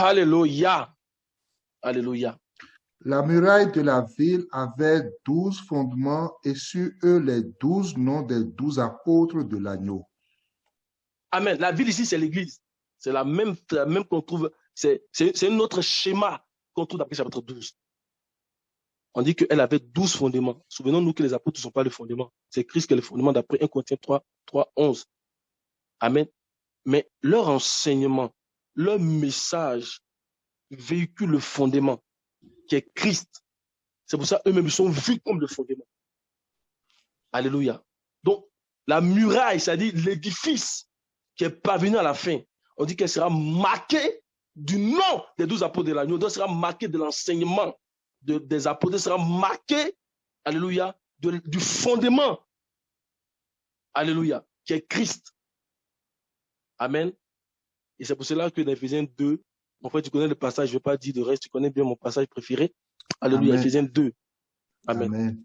Alléluia. Alléluia. La muraille de la ville avait 12 fondements et sur eux les 12 noms des 12 apôtres de l'agneau. Amen. La ville ici, c'est l'église. C'est la même qu'on trouve. C'est un autre schéma qu'on trouve d'après chapitre 12. On dit qu'elle avait 12 fondements. Souvenons-nous que les apôtres ne sont pas le fondement. C'est Christ qui est le fondement d'après 1 Corinthiens 3, 11. Amen. Mais leur enseignement, leur message véhicule le fondement qui est Christ. C'est pour ça eux-mêmes ils sont vus comme le fondement. Alléluia. Donc, la muraille, c'est-à-dire l'édifice qui est parvenu à la fin, on dit qu'elle sera marquée du nom des 12 apôtres de l'agneau, elle sera marquée de l'enseignement des apôtres, elle sera marquée, alléluia, du fondement, alléluia, qui est Christ. Amen. Et c'est pour cela que dans Éphésiens 2, en fait, tu connais le passage, je ne vais pas dire de reste, tu connais bien mon passage préféré. Alléluia, Éphésiens 2. Amen. Amen.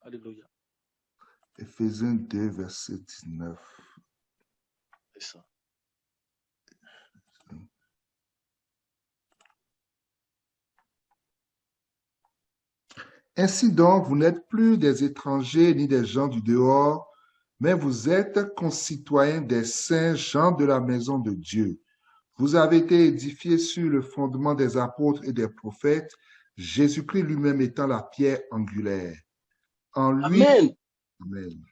Alléluia. Éphésiens 2, verset 19. C'est ça. Ainsi donc, vous n'êtes plus des étrangers ni des gens du dehors, mais vous êtes concitoyens des saints gens de la maison de Dieu. Vous avez été édifiés sur le fondement des apôtres et des prophètes, Jésus-Christ lui-même étant la pierre angulaire. En lui, Amen. Amen.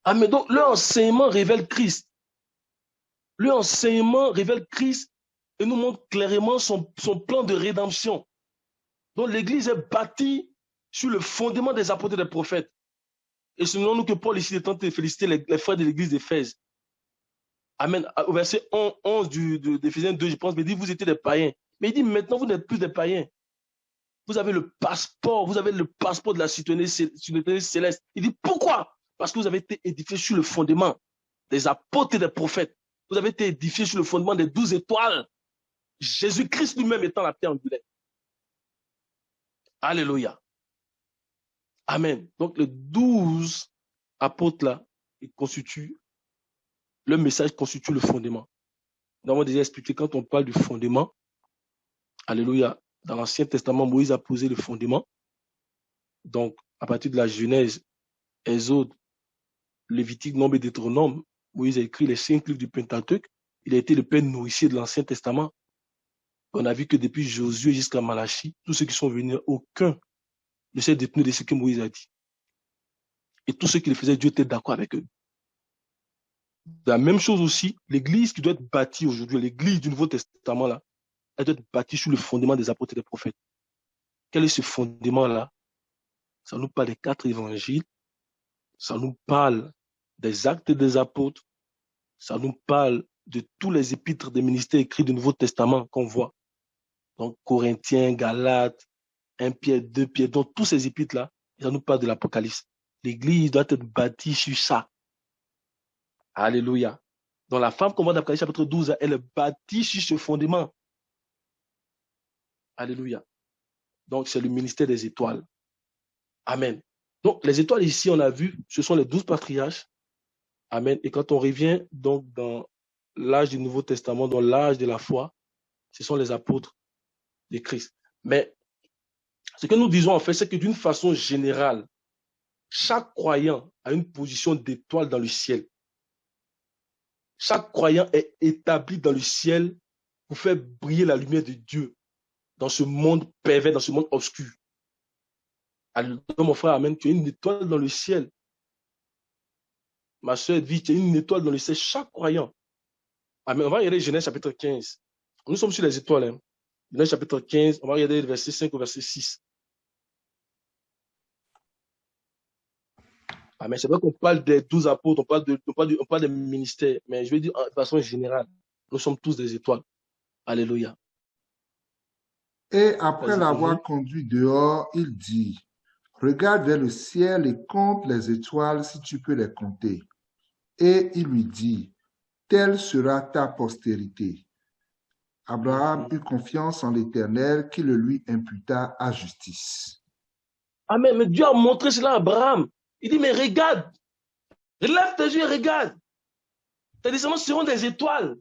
Amen. Donc, leur enseignement révèle Christ. Leur enseignement révèle Christ et nous montre clairement son plan de rédemption. Donc, l'Église est bâtie sur le fondement des apôtres et des prophètes. Et souvenons-nous que Paul ici est en train de féliciter les frères de l'Église d'Éphèse. Amen. Au verset 11 d'Éphésiens 2, je pense, il dit, vous étiez des païens. Mais il dit, maintenant, vous n'êtes plus des païens. Vous avez le passeport de la citoyenneté céleste. Il dit, pourquoi? Parce que vous avez été édifiés sur le fondement des apôtres et des prophètes. Vous avez été édifiés sur le fondement des 12 étoiles. Jésus-Christ lui-même étant la pierre angulaire. Alléluia. Amen. Donc, les 12 apôtres-là, ils constituent, le message constitue le fondement. Nous avons déjà expliqué, quand on parle du fondement, alléluia, dans l'Ancien Testament, Moïse a posé le fondement. Donc, à partir de la Genèse, Exode, Lévitique, Nombre et Deutéronome, Moïse a écrit les 5 livres du Pentateuque. Il a été le père nourricier de l'Ancien Testament. On a vu que depuis Josué jusqu'à Malachie, tous ceux qui sont venus, aucun ne s'est détenu de ce que Moïse a dit. Et tous ceux qui le faisaient, Dieu était d'accord avec eux. La même chose aussi, l'Église qui doit être bâtie aujourd'hui, l'Église du Nouveau Testament, là, elle doit être bâtie sur le fondement des apôtres et des prophètes. Quel est ce fondement-là? Ça nous parle des 4 évangiles, ça nous parle des actes des apôtres, ça nous parle de tous les épîtres des ministères écrits du Nouveau Testament qu'on voit. Donc, Corinthiens, Galates, 1 Pierre, 2 Pierre, donc tous ces épîtres-là, ça nous parle de l'Apocalypse. L'Église doit être bâtie sur ça. Alléluia. Donc, la femme qu'on voit dans l'Apocalypse chapitre 12, elle est bâtie sur ce fondement. Alléluia. Donc, c'est le ministère des étoiles. Amen. Donc, les étoiles ici, on a vu, ce sont les 12 patriarches. Amen. Et quand on revient donc dans l'âge du Nouveau Testament, dans l'âge de la foi, ce sont les apôtres de Christ. Mais ce que nous disons en fait, c'est que d'une façon générale, chaque croyant a une position d'étoile dans le ciel. Chaque croyant est établi dans le ciel pour faire briller la lumière de Dieu dans ce monde pervers, dans ce monde obscur. Alors, mon frère, amen, tu as une étoile dans le ciel. Ma soeur dit, tu as une étoile dans le ciel, chaque croyant. Amen. On va regarder Genèse chapitre 15. Nous sommes sur les étoiles. Hein. Genèse chapitre 15, on va regarder le verset 5 au verset 6. Amen. C'est vrai qu'on parle des 12 apôtres, on parle des ministères, mais je veux dire de façon générale, nous sommes tous des étoiles. Alléluia. Et après l'avoir conduit dehors, il dit, regarde vers le ciel et compte les étoiles si tu peux les compter. Et il lui dit, telle sera ta postérité. Abraham eut confiance en l'Éternel qui le lui imputa à justice. Amen. Mais Dieu a montré cela à Abraham. Il dit, mais regarde, relève tes yeux et regarde. Tes descendants seront des étoiles.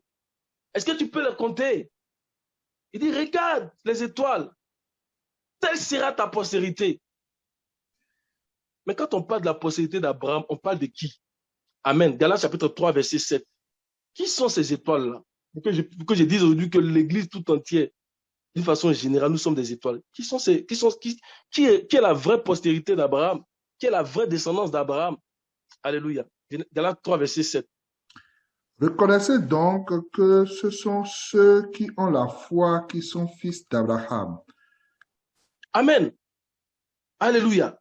Est-ce que tu peux les compter? Il dit, regarde les étoiles, telle sera ta postérité. Mais quand on parle de la postérité d'Abraham, on parle de qui? Amen. Galates chapitre 3, verset 7. Qui sont ces étoiles-là? Pour que je dise aujourd'hui que l'Église tout entière, d'une façon générale, nous sommes des étoiles. Qui est la vraie postérité d'Abraham? Qui est la vraie descendance d'Abraham? Alléluia. Galates 3, verset 7. Reconnaissez donc que ce sont ceux qui ont la foi qui sont fils d'Abraham. Amen. Alléluia.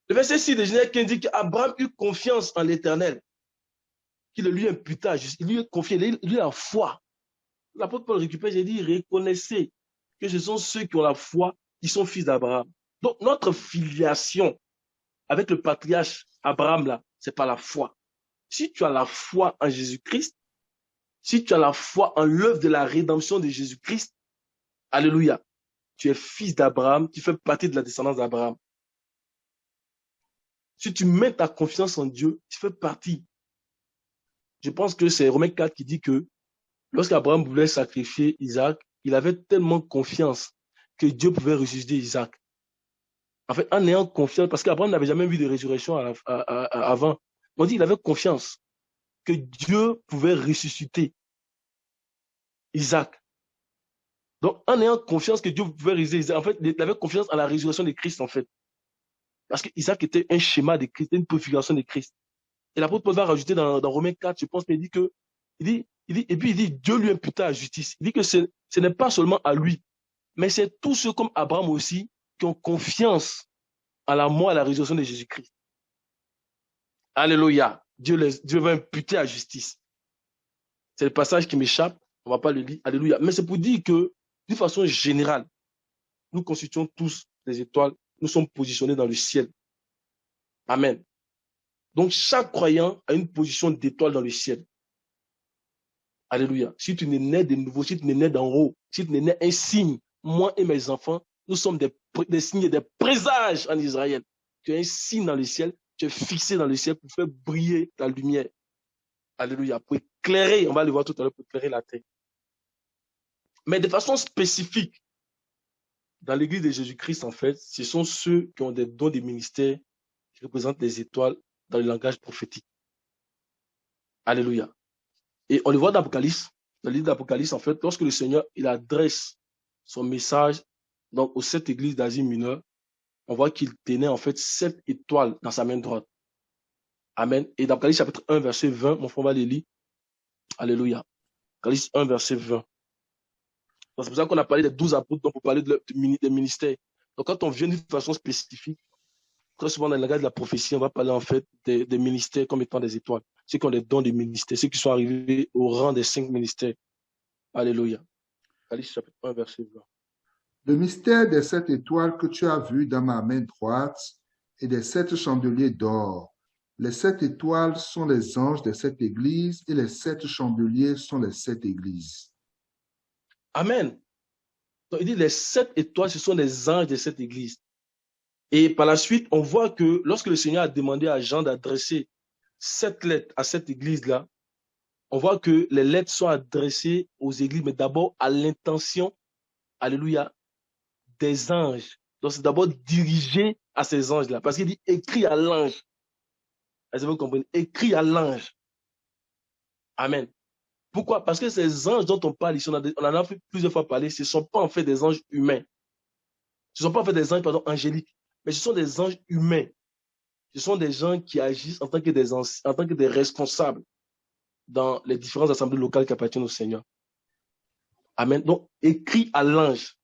Le verset 6 de Genèse 15 dit qu'Abraham eut confiance en l'Éternel, qu'il lui imputa, il lui a confié, il lui a la foi. L'apôtre Paul récupère, j'ai dit, reconnaissez que ce sont ceux qui ont la foi qui sont fils d'Abraham. Donc, notre filiation avec le patriarche Abraham, là, c'est pas la foi. Si tu as la foi en Jésus-Christ, si tu as la foi en l'œuvre de la rédemption de Jésus-Christ, alléluia, tu es fils d'Abraham, tu fais partie de la descendance d'Abraham. Si tu mets ta confiance en Dieu, tu fais partie. Je pense que c'est Romains 4 qui dit que lorsqu'Abraham voulait sacrifier Isaac, il avait tellement confiance que Dieu pouvait ressusciter Isaac. En fait, en ayant confiance, parce qu'Abraham n'avait jamais vu de résurrection avant. On dit qu'il avait confiance que Dieu pouvait ressusciter Isaac. Donc, en ayant confiance que Dieu pouvait ressusciter Isaac, en fait, il avait confiance en la résurrection de Christ, en fait. Parce qu'Isaac était un schéma de Christ, une préfiguration de Christ. Et l'apôtre Paul va rajouter dans Romains 4, je pense, mais et puis il dit, Dieu lui imputa la justice. Il dit que ce n'est pas seulement à lui, mais c'est tous ceux comme Abraham aussi qui ont confiance à la mort et à la résurrection de Jésus-Christ. Alléluia. Dieu va imputer la justice. C'est le passage qui m'échappe, on ne va pas le lire. Alléluia. Mais c'est pour dire que, d'une façon générale, nous constituons tous des étoiles, nous sommes positionnés dans le ciel. Amen. Donc, chaque croyant a une position d'étoile dans le ciel. Alléluia. Si tu n'es né de nouveau, si tu n'es né d'en haut, si tu n'es né un signe, moi et mes enfants, nous sommes des signes, des présages en Israël. Tu as un signe dans le ciel, tu es fixé dans le ciel pour faire briller ta lumière. Alléluia. Pour éclairer, on va le voir tout à l'heure, pour éclairer la terre. Mais de façon spécifique, dans l'église de Jésus-Christ, en fait, ce sont ceux qui ont des dons des ministères qui représentent les étoiles dans le langage prophétique. Alléluia. Et on le voit dans l'Apocalypse, dans le livre d'Apocalypse, en fait, lorsque le Seigneur, il adresse son message donc, aux 7 églises d'Asie mineure, on voit qu'il tenait en fait 7 étoiles dans sa main droite. Amen. Et dans l'Apocalypse chapitre 1, verset 20, mon frère va les lire. Alléluia. Apocalypse 1, verset 20. C'est pour ça qu'on a parlé des 12 apôtres, donc pour parler des ministères. Donc quand on vient d'une façon spécifique, très souvent dans le langage de la prophétie, on va parler en fait des ministères comme étant des étoiles. Ceux qui ont des dons des ministères, ceux qui sont arrivés au rang des 5 ministères. Alléluia. Apocalypse chapitre 1, verset 20. Le mystère des 7 étoiles que tu as vu dans ma main droite et des 7 chandeliers d'or. Les 7 étoiles sont les anges des 7 églises et les 7 chandeliers sont les 7 églises. Amen. Donc, il dit les 7 étoiles, ce sont les anges de cette église. Et par la suite, on voit que lorsque le Seigneur a demandé à Jean d'adresser 7 lettres à cette église-là, on voit que les lettres sont adressées aux églises, mais d'abord à l'intention, alléluia, des anges. Donc, c'est d'abord dirigé à ces anges-là. Parce qu'il dit écrit à l'ange. Est-ce que vous comprenez? Écrit à l'ange. Amen. Pourquoi? Parce que ces anges dont on parle ici, on en a plusieurs fois parlé, ce ne sont pas en fait des anges humains. Ce ne sont pas en fait des anges, pardon, angéliques, mais ce sont des anges humains. Ce sont des gens qui agissent en tant que des responsables dans les différentes assemblées locales qui appartiennent au Seigneur. Amen. Donc, écrit à l'ange.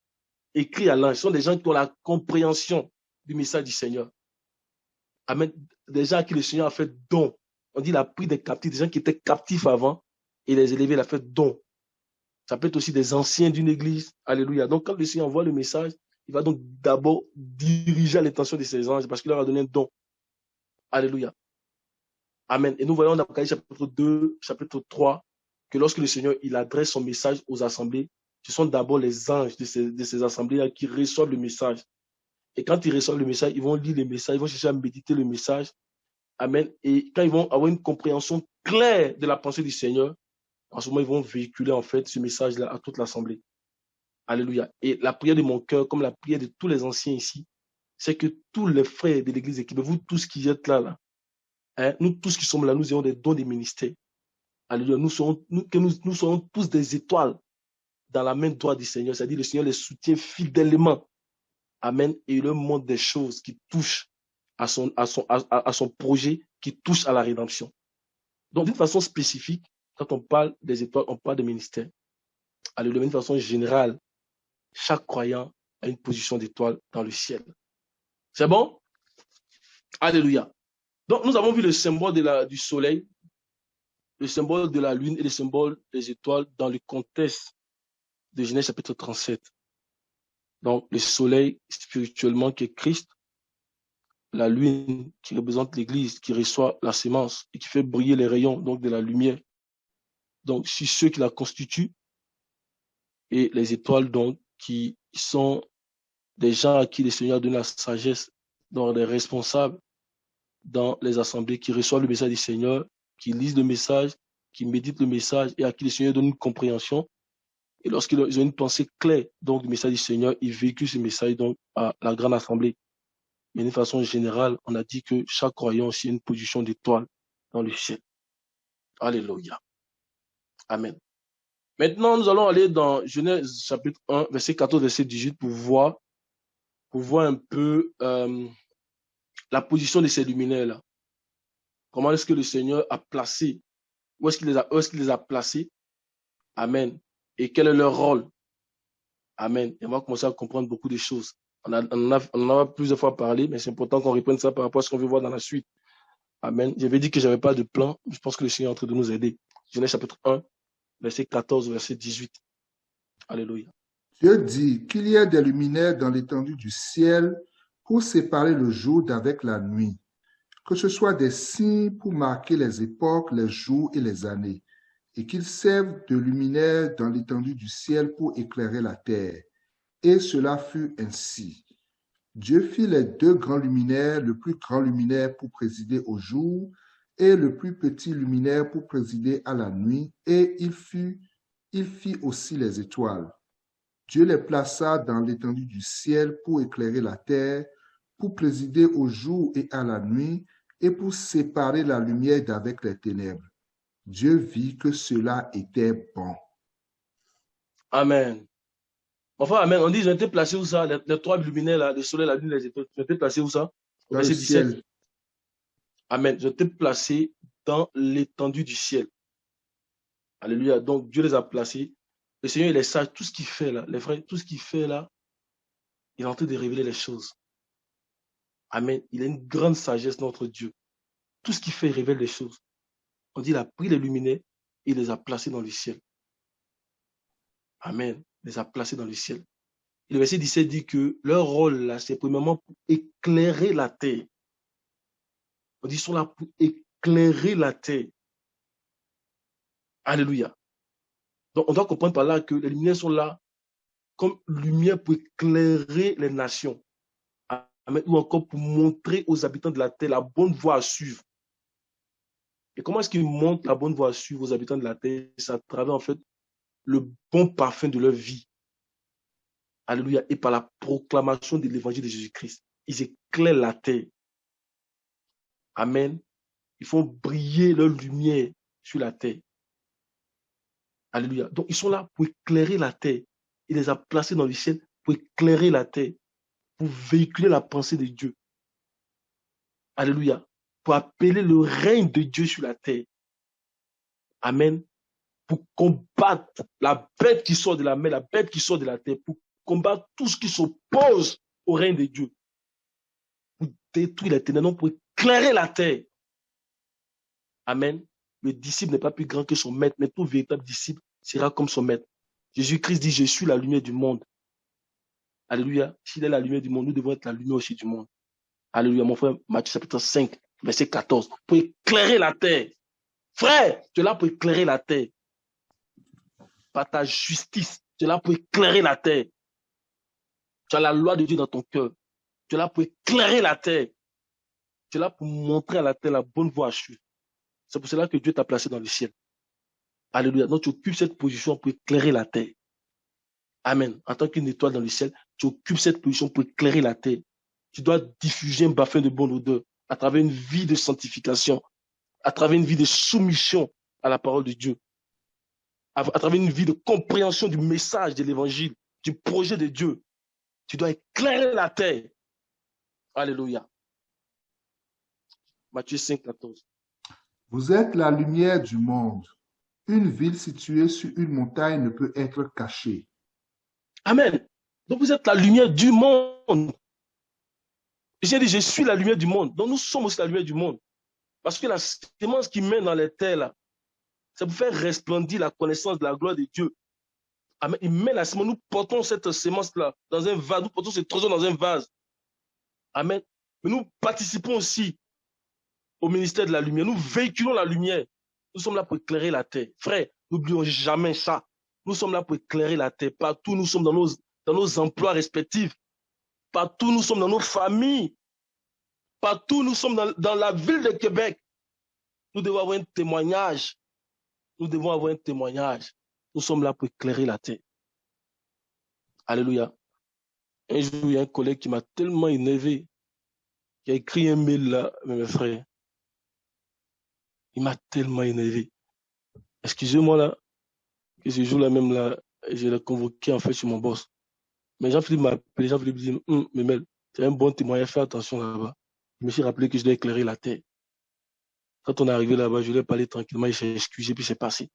Écrit à l'ange. Ce sont des gens qui ont la compréhension du message du Seigneur. Amen. Des gens à qui le Seigneur a fait don. On dit qu'il a pris des captifs, des gens qui étaient captifs avant, et les élevés, il a fait don. Ça peut être aussi des anciens d'une église. Alléluia. Donc, quand le Seigneur envoie le message, il va donc d'abord diriger à l'intention de ces anges parce qu'il leur a donné un don. Alléluia. Amen. Et nous voyons dans Apocalypse chapitre 2, chapitre 3, que lorsque le Seigneur il adresse son message aux assemblées, ce sont d'abord les anges de ces assemblées qui reçoivent le message. Et quand ils reçoivent le message, ils vont lire le message, ils vont chercher à méditer le message. Amen. Et quand ils vont avoir une compréhension claire de la pensée du Seigneur, en ce moment, ils vont véhiculer en fait ce message-là à toute l'assemblée. Alléluia. Et la prière de mon cœur, comme la prière de tous les anciens ici, c'est que tous les frères de l'église équipée, vous tous qui êtes là, hein, nous tous qui sommes là, nous ayons des dons des ministères. Alléluia. Nous serons tous des étoiles dans la main droite du Seigneur. C'est-à-dire le Seigneur les soutient fidèlement. Amen. Et il leur montre des choses qui touchent à son projet, qui touchent à la rédemption. Donc, d'une façon spécifique, quand on parle des étoiles, on parle des ministères. Alléluia. D'une façon générale, chaque croyant a une position d'étoile dans le ciel. C'est bon? Alléluia. Donc, nous avons vu le symbole du soleil, le symbole de la lune et le symbole des étoiles dans le contexte de Genèse chapitre 37. Donc, le soleil spirituellement qui est Christ, la lune qui représente l'Église, qui reçoit la sémence et qui fait briller les rayons donc de la lumière. Donc, sur ceux qui la constituent, et les étoiles donc qui sont des gens à qui le Seigneur donne la sagesse, donc des responsables dans les assemblées qui reçoivent le message du Seigneur, qui lisent le message, qui méditent le message et à qui le Seigneur donne une compréhension. Et lorsqu'ils ont une pensée claire donc, du message du Seigneur, ils véhiculent ce message donc, à la grande assemblée. Mais d'une façon générale, on a dit que chaque croyant aussi a une position d'étoile dans le ciel. Alléluia. Amen. Maintenant, nous allons aller dans Genèse chapitre 1, verset 14, verset 18 pour voir un peu la position de ces luminaires-là. Comment est-ce que le Seigneur a placé, où est-ce qu'il les a placés? Amen. Et quel est leur rôle? Amen. Et on va commencer à comprendre beaucoup de choses. On en a plusieurs fois parlé, mais c'est important qu'on reprenne ça par rapport à ce qu'on veut voir dans la suite. Amen. J'avais dit que je n'avais pas de plan. Je pense que le Seigneur est en train de nous aider. Genèse chapitre 1, verset 14, verset 18. Alléluia. Dieu dit qu'il y ait des luminaires dans l'étendue du ciel pour séparer le jour d'avec la nuit, que ce soit des signes pour marquer les époques, les jours et les années, et qu'ils servent de luminaires dans l'étendue du ciel pour éclairer la terre. Et cela fut ainsi. Dieu fit les deux grands luminaires, le plus grand luminaire pour présider au jour, et le plus petit luminaire pour présider à la nuit, et il fit aussi les étoiles. Dieu les plaça dans l'étendue du ciel pour éclairer la terre, pour présider au jour et à la nuit, et pour séparer la lumière d'avec les ténèbres. Dieu vit que cela était bon. Amen. Enfin, amen. On dit, ils ont été placés où ça? Les trois luminaires, là, le soleil, la lune, les étoiles. Ils ont été placés où ça? Dans le Verset 17. ciel. Amen. Ils ont été placés dans l'étendue du ciel. Alléluia. Donc, Dieu les a placés. Le Seigneur, il est sage. Tout ce qu'il fait là, les frères, tout ce qu'il fait là, il est en train de révéler les choses. Amen. Il a une grande sagesse, notre Dieu. Tout ce qu'il fait, il révèle les choses. On dit, il a pris les luminaires et il les a placés dans le ciel. Amen. Il les a placés dans le ciel. Et le verset 17 dit que leur rôle là, c'est premièrement pour éclairer la terre. On dit, ils sont là pour éclairer la terre. Alléluia. Donc, on doit comprendre par là que les lumières sont là comme lumière pour éclairer les nations. Amen. Ou encore pour montrer aux habitants de la terre la bonne voie à suivre. Et comment est-ce qu'ils montrent la bonne voie à suivre aux habitants de la terre? C'est à travers, en fait, le bon parfum de leur vie. Alléluia. Et par la proclamation de l'évangile de Jésus-Christ. Ils éclairent la terre. Amen. Ils font briller leur lumière sur la terre. Alléluia. Donc, ils sont là pour éclairer la terre. Il les a placés dans le ciel pour éclairer la terre, pour véhiculer la pensée de Dieu. Alléluia. Pour appeler le règne de Dieu sur la terre. Amen. Pour combattre la bête qui sort de la mer, la bête qui sort de la terre, pour combattre tout ce qui s'oppose au règne de Dieu. Pour détruire les ténèbres, pour éclairer la terre. Amen. Le disciple n'est pas plus grand que son maître, mais tout véritable disciple sera comme son maître. Jésus-Christ dit, je suis la lumière du monde. Alléluia. S'il est la lumière du monde, nous devons être la lumière aussi du monde. Alléluia. Mon frère, Matthieu chapitre 5, verset 14. Pour éclairer la terre. Frère, tu es là pour éclairer la terre. Par ta justice, tu es là pour éclairer la terre. Tu as la loi de Dieu dans ton cœur. Tu es là pour éclairer la terre. Tu es là pour montrer à la terre la bonne voie à suivre. C'est pour cela que Dieu t'a placé dans le ciel. Alléluia. Donc tu occupes cette position pour éclairer la terre. Amen. En tant qu'une étoile dans le ciel, tu occupes cette position pour éclairer la terre. Tu dois diffuser un parfum de bonne odeur à travers une vie de sanctification, à travers une vie de soumission à la parole de Dieu, à travers une vie de compréhension du message de l'évangile, du projet de Dieu. Tu dois éclairer la terre. Alléluia. Matthieu 5, 14. Vous êtes la lumière du monde. Une ville située sur une montagne ne peut être cachée. Amen. Donc vous êtes la lumière du monde. J'ai dit, je suis la lumière du monde. Donc nous sommes aussi la lumière du monde. Parce que la sémence qui mène dans les terres, là, c'est pour faire resplendir la connaissance de la gloire de Dieu. Amen. Il mène la sémence. Nous portons cette sémence-là dans un vase. Nous portons ce trésor dans un vase. Amen. Mais nous participons aussi au ministère de la lumière. Nous véhiculons la lumière. Nous sommes là pour éclairer la terre. Frère, n'oublions jamais ça. Nous sommes là pour éclairer la terre. Partout, nous sommes dans nos emplois respectifs. Partout, nous sommes dans nos familles. Partout, nous sommes dans la ville de Québec. Nous devons avoir un témoignage. Nous devons avoir un témoignage. Nous sommes là pour éclairer la terre. Alléluia. Un jour, il y a un collègue qui m'a tellement énervé, qui a écrit un mail là, mes frères. Il m'a tellement énervé. Excusez-moi là, que ce jour-là même là, je l'ai convoqué en fait sur mon boss. Mais Jean-Philippe m'a appelé, Jean-Philippe dit, Memel, c'est un bon témoignage, fais attention là-bas. Je me suis rappelé que je dois éclairer la terre. Quand on est arrivé là-bas, je lui ai parlé tranquillement, il s'est excusé, puis c'est passé.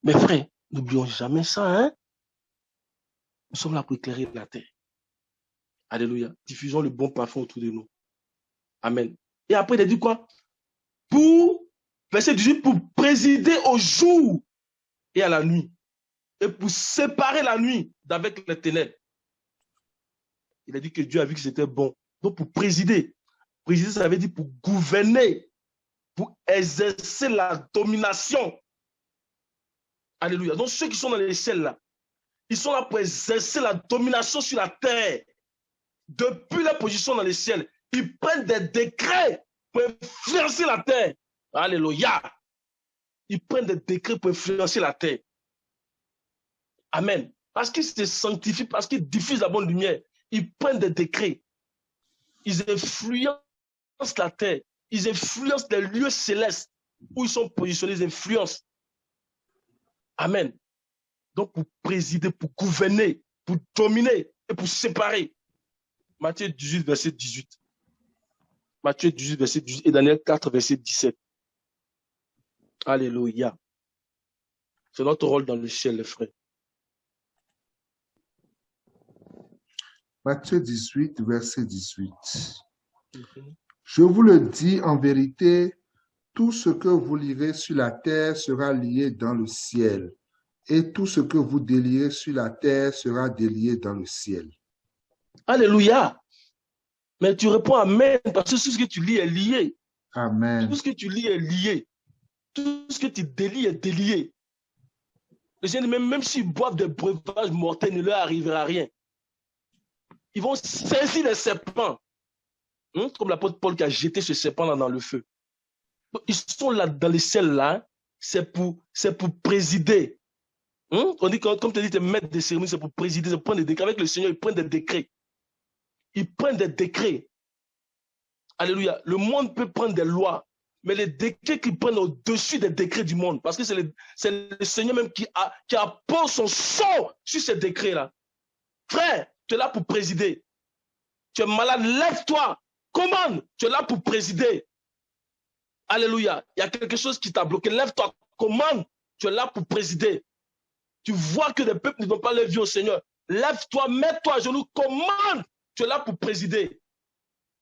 Mais frère, n'oublions jamais ça, hein. Nous sommes là pour éclairer la terre. Alléluia. Diffusons le bon parfum autour de nous. Amen. Et après, il a dit quoi? Verset 18, pour présider au jour et à la nuit. Et pour séparer la nuit d'avec les ténèbres. Il a dit que Dieu a vu que c'était bon. Donc pour présider. Présider, ça veut dire pour gouverner, pour exercer la domination. Alléluia. Donc ceux qui sont dans les ciels là, ils sont là pour exercer la domination sur la terre. Depuis la position dans les ciels, ils prennent des décrets pour influencer la terre. Alléluia. Ils prennent des décrets pour influencer la terre. Amen. Parce qu'ils se sanctifient, parce qu'ils diffusent la bonne lumière. Ils prennent des décrets. Ils influencent la terre. Ils influencent les lieux célestes où ils sont positionnés. Ils influencent. Amen. Donc pour présider, pour gouverner, pour dominer et pour séparer. Matthieu 18, verset 18. Matthieu 18, verset 18 et Daniel 4, verset 17. Alléluia. C'est notre rôle dans le ciel, les frères. Matthieu 18, verset 18. Je vous le dis en vérité, tout ce que vous lirez sur la terre sera lié dans le ciel, et tout ce que vous délierez sur la terre sera délié dans le ciel. Alléluia. Mais tu réponds Amen, parce que tout ce que tu lis est lié. Amen. Tout ce que tu lis est lié. Tout ce que tu délies est délié. Les gens, même s'ils boivent des breuvages mortels, il ne leur arrivera rien. Ils vont saisir les serpents. Comme l'apôtre Paul qui a jeté ce serpent-là dans le feu. Ils sont là dans les ciels là, c'est pour présider. On dit, comme tu dis, tu es maître des cérémonies, c'est pour présider, c'est pour prendre des décrets. Avec le Seigneur, ils prennent des décrets. Ils prennent des décrets. Alléluia. Le monde peut prendre des lois, mais les décrets qu'ils prennent au-dessus des décrets du monde, parce que c'est le Seigneur même qui appose son sang sur ces décrets-là. Frère, tu es là pour présider. Tu es malade, lève-toi. Commande, tu es là pour présider. Alléluia. Il y a quelque chose qui t'a bloqué. Lève-toi, commande, tu es là pour présider. Tu vois que les peuples ne donnent pas leur vie au Seigneur. Lève-toi, mets-toi à genoux, commande, tu es là pour présider.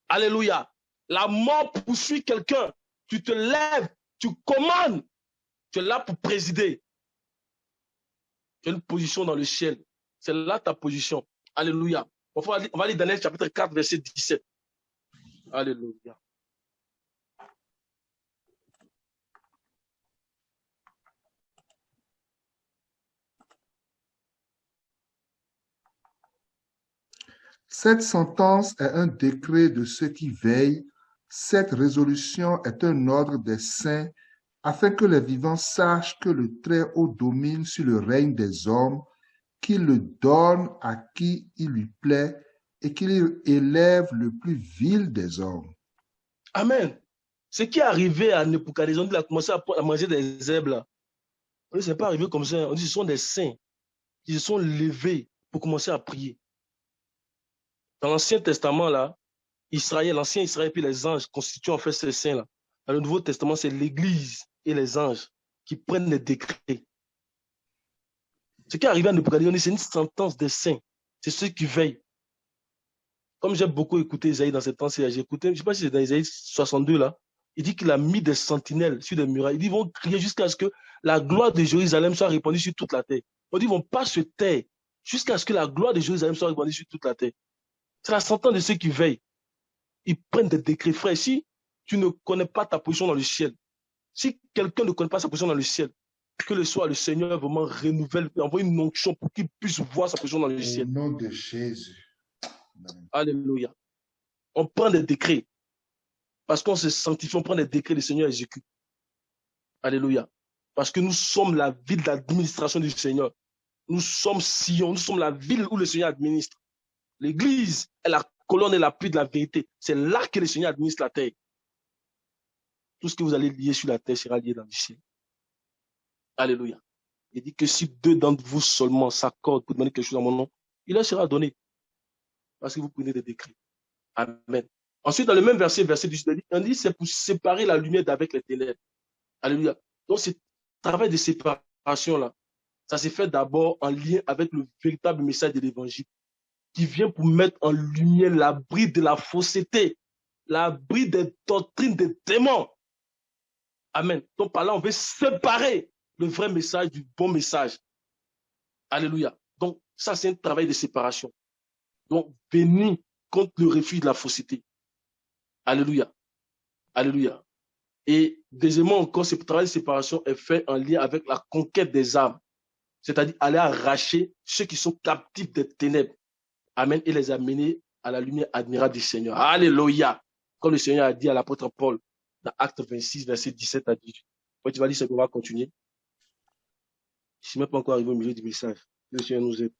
Alléluia. La mort poursuit quelqu'un. Tu te lèves, tu commandes, tu es là pour présider. Tu as une position dans le ciel. C'est là ta position. Alléluia. On va lire Daniel chapitre 4, verset 17. Alléluia. Cette sentence est un décret de ceux qui veillent. Cette résolution est un ordre des saints, afin que les vivants sachent que le Très-Haut domine sur le règne des hommes qu'il le donne à qui il lui plaît et qu'il élève le plus vil des hommes. Amen. Ce qui est arrivé à Nebuchadnezzar, il a commencé à manger des herbes là. Ce n'est pas arrivé comme ça. On dit que ce sont des saints qui se sont levés pour commencer à prier. Dans l'Ancien Testament, là, Israël, l'ancien Israël, puis les anges constituent en fait ces saints-là. Dans le Nouveau Testament, c'est l'Église et les anges qui prennent les décrets. Ce qui est arrivé à Nebuchadnezzar, c'est une sentence des saints. C'est ceux qui veillent. Comme j'ai beaucoup écouté Isaïe dans ces temps-ci, j'ai écouté, je ne sais pas si c'est dans Isaïe 62, là, il dit qu'il a mis des sentinelles sur des murailles. Il dit qu'ils vont crier jusqu'à ce que la gloire de Jérusalem soit répandue sur toute la terre. On dit qu'ils ne vont pas se taire jusqu'à ce que la gloire de Jérusalem soit répandue sur toute la terre. C'est la sentence de ceux qui veillent. Ils prennent des décrets. Frère, si tu ne connais pas ta position dans le ciel, si quelqu'un ne connaît pas sa position dans le ciel, que le soir, le Seigneur vraiment renouvelle, envoie une onction pour qu'il puisse voir sa position dans le ciel. Au nom de Jésus. Alléluia. On prend des décrets. Parce qu'on se sanctifie, on prend des décrets, le Seigneur exécute. Alléluia. Parce que nous sommes la ville d'administration du Seigneur. Nous sommes Sion, nous sommes la ville où le Seigneur administre. L'église est la colonne et l'appui de la vérité. C'est là que le Seigneur administre la terre. Tout ce que vous allez lier sur la terre sera lié dans le ciel. Alléluia. Il dit que si deux d'entre vous seulement s'accordent pour demander quelque chose dans mon nom, il leur sera donné. Parce que vous prenez des décrets. Amen. Ensuite, dans le même verset 18, on dit c'est pour séparer la lumière d'avec les ténèbres. Alléluia. Donc, ce travail de séparation-là, ça s'est fait d'abord en lien avec le véritable message de l'évangile qui vient pour mettre en lumière l'abri de la fausseté, l'abri des doctrines des démons. Amen. Donc, par là, on veut séparer le vrai message du bon message. Alléluia. Donc, ça, c'est un travail de séparation. Donc, venir contre le refus de la fausseté. Alléluia. Alléluia. Et deuxièmement encore, ce travail de séparation est fait en lien avec la conquête des âmes. C'est-à-dire aller arracher ceux qui sont captifs des ténèbres. Amen. Et les amener à la lumière admirable du Seigneur. Alléluia. Comme le Seigneur a dit à l'apôtre Paul dans Acte 26, verset 17 à 18. Quand tu vas lire ça, on va continuer. Je ne suis même pas encore arrivé au milieu du message. Le Seigneur nous aide.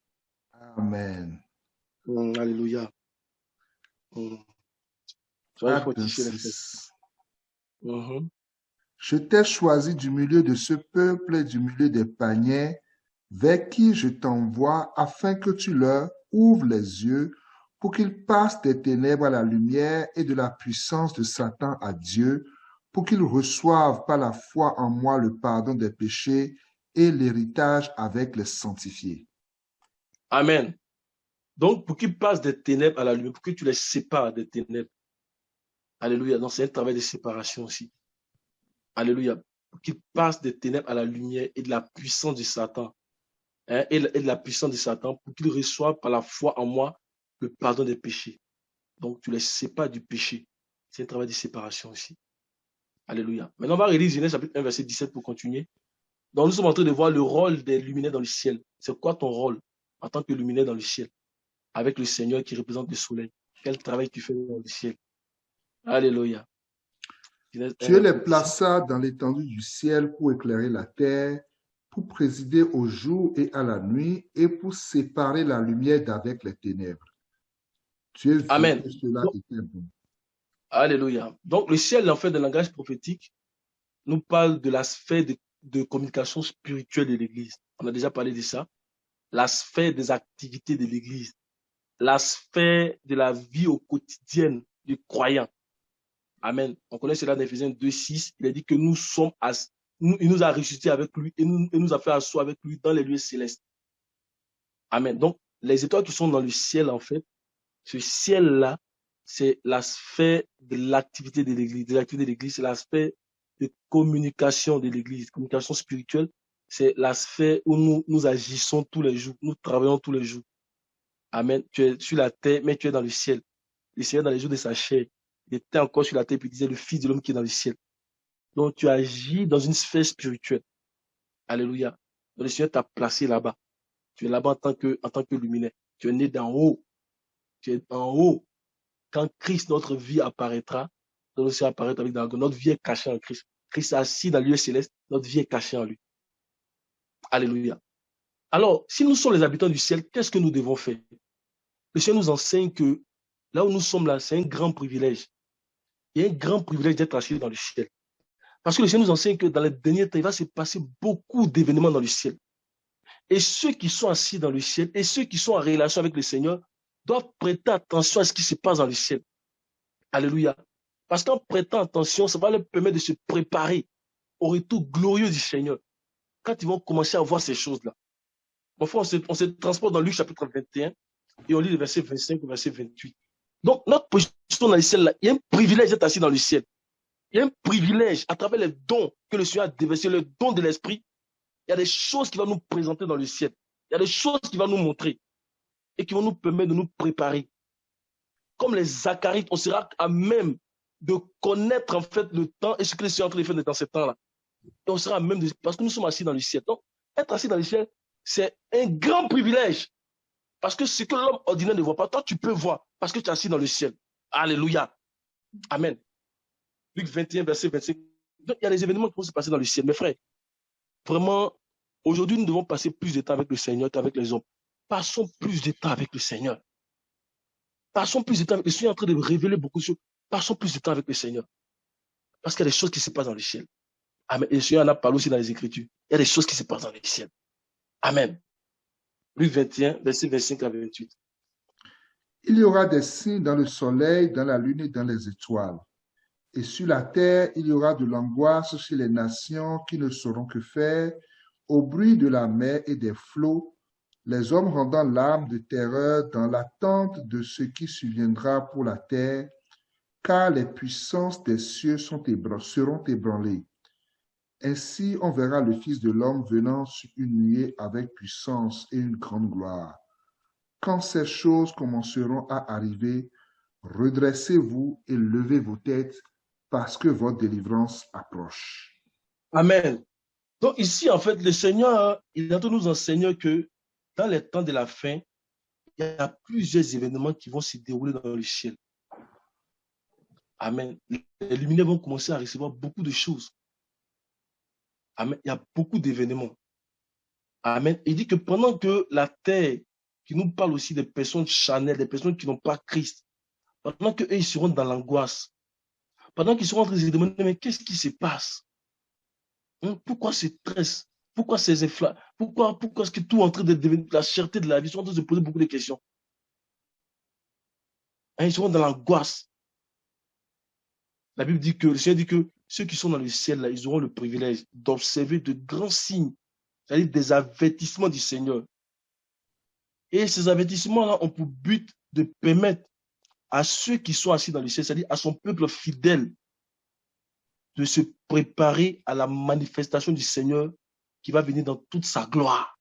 Amen. Alléluia. Acte 26. Je t'ai choisi du milieu de ce peuple et du milieu des païens, vers qui je t'envoie, afin que tu leur ouvres les yeux, pour qu'ils passent des ténèbres à la lumière et de la puissance de Satan à Dieu, pour qu'ils reçoivent par la foi en moi le pardon des péchés et l'héritage avec les sanctifiés. Amen. Donc, pour qu'ils passent des ténèbres à la lumière, pour que tu les sépares des ténèbres. Alléluia. Donc, c'est un travail de séparation aussi. Alléluia. Pour qu'ils passent des ténèbres à la lumière et de la puissance de Satan. Et de la puissance de Satan, pour qu'ils reçoivent par la foi en moi le pardon des péchés. Donc, tu les sépares du péché. C'est un travail de séparation aussi. Alléluia. Maintenant, on va relire Genèse chapitre 1, verset 17 pour continuer. Donc, nous sommes en train de voir le rôle des luminaires dans le ciel. C'est quoi ton rôle en tant que luminaire dans le ciel? Avec le Seigneur qui représente le soleil. Quel travail tu fais dans le ciel? Alléluia. Dieu les plaça dans l'étendue du ciel pour éclairer la terre, pour présider au jour et à la nuit, et pour séparer la lumière d'avec les ténèbres. Dieu vit Amen. que cela était bon. Alléluia. Donc, le ciel, en fait, de langage prophétique, nous parle de la sphère de communication spirituelle de l'Église. On a déjà parlé de ça. La sphère des activités de l'Église. La sphère de la vie au quotidien du croyant. Amen. On connaît cela dans Éphésiens 2:6. Il a dit que il nous a ressuscités avec lui et nous a fait asseoir avec lui dans les lieux célestes. Amen. Donc, les étoiles qui sont dans le ciel, en fait, ce ciel-là, c'est la sphère de l'activité de l'Église. De l'activité de l'Église, c'est la sphère de communication de l'Église, communication spirituelle. C'est la sphère où nous agissons tous les jours, nous travaillons tous les jours. Amen. Tu es sur la terre, mais tu es dans le ciel. Le Seigneur, dans les jours de sa chair, il était encore sur la terre, puis il disait le Fils de l'homme qui est dans le ciel. Donc, tu agis dans une sphère spirituelle. Alléluia. Donc, le Seigneur t'a placé là-bas. Tu es là-bas en tant que luminaire. Tu es né d'en haut. Tu es en haut. Quand Christ, notre vie apparaîtra, notre vie apparaîtra avec notre vie est cachée en Christ. Christ est assis dans le lieu céleste, notre vie est cachée en lui. Alléluia. Alors, si nous sommes les habitants du ciel, qu'est-ce que nous devons faire? Le Seigneur nous enseigne que là où nous sommes là, c'est un grand privilège. Il y a un grand privilège d'être assis dans le ciel. Parce que le Seigneur nous enseigne que dans les derniers temps, il va se passer beaucoup d'événements dans le ciel. Et ceux qui sont assis dans le ciel et ceux qui sont en relation avec le Seigneur doivent prêter attention à ce qui se passe dans le ciel. Alléluia. Parce qu'en prêtant attention, ça va leur permettre de se préparer au retour glorieux du Seigneur. Quand ils vont commencer à voir ces choses-là. Parfois, on se transporte dans Luc chapitre 21 et on lit le verset 25 au verset 28. Donc, notre position dans le ciel, là, il y a un privilège d'être assis dans le ciel. Il y a un privilège à travers les dons que le Seigneur a déversés, le don de l'Esprit. Il y a des choses qu'il va nous présenter dans le ciel. Il y a des choses qu'il va nous montrer et qui vont nous permettre de nous préparer. Comme les Zacharites, on sera à même de connaître en fait le temps et ce que le Seigneur est en train de faire dans ce temps-là. Et on sera à même de... Parce que nous sommes assis dans le ciel. Donc, être assis dans le ciel, c'est un grand privilège. Parce que ce que l'homme ordinaire ne voit pas, toi, tu peux voir parce que tu es assis dans le ciel. Alléluia. Amen. Luc 21, verset 25. Donc, il y a des événements qui vont se passer dans le ciel. Mes frères, vraiment, aujourd'hui, nous devons passer plus de temps avec le Seigneur qu'avec les hommes. Passons plus de temps avec le Seigneur. Passons plus de temps avec le Seigneur en train de révéler beaucoup de choses. Passons plus de temps avec le Seigneur. Parce qu'il y a des choses qui se passent dans le ciel. Amen. Et le Seigneur en a parlé aussi dans les Écritures. Il y a des choses qui se passent dans le ciel. Amen. Luc 21, verset 25 à 28. Il y aura des signes dans le soleil, dans la lune et dans les étoiles. Et sur la terre, il y aura de l'angoisse chez les nations qui ne sauront que faire, au bruit de la mer et des flots, les hommes rendant l'âme de terreur dans l'attente de ce qui surviendra pour la terre, car les puissances des cieux seront ébranlées. Ainsi, on verra le Fils de l'homme venant sur une nuée avec puissance et une grande gloire. Quand ces choses commenceront à arriver, redressez-vous et levez vos têtes, parce que votre délivrance approche. Amen. Donc ici, en fait, le Seigneur, il est en train de nous enseigner que dans les temps de la fin, il y a plusieurs événements qui vont se dérouler dans le ciel. Amen. Les luminaires vont commencer à recevoir beaucoup de choses. Amen. Il y a beaucoup d'événements. Amen. Il dit que pendant que la terre, qui nous parle aussi des personnes charnelles, des personnes qui n'ont pas Christ, pendant qu'eux, ils seront dans l'angoisse, pendant qu'ils seront en train de se demander, mais qu'est-ce qui se passe? Pourquoi ce stress? Pourquoi ces efflats? Pourquoi est-ce que tout est en train de devenir la cherté de la vie? Ils sont en train de se poser beaucoup de questions. Ils seront dans l'angoisse. La Bible dit que, le Seigneur dit que ceux qui sont dans le ciel, là, ils auront le privilège d'observer de grands signes, c'est-à-dire des avertissements du Seigneur. Et ces avertissements-là ont pour but de permettre à ceux qui sont assis dans le ciel, c'est-à-dire à son peuple fidèle, de se préparer à la manifestation du Seigneur qui va venir dans toute sa gloire.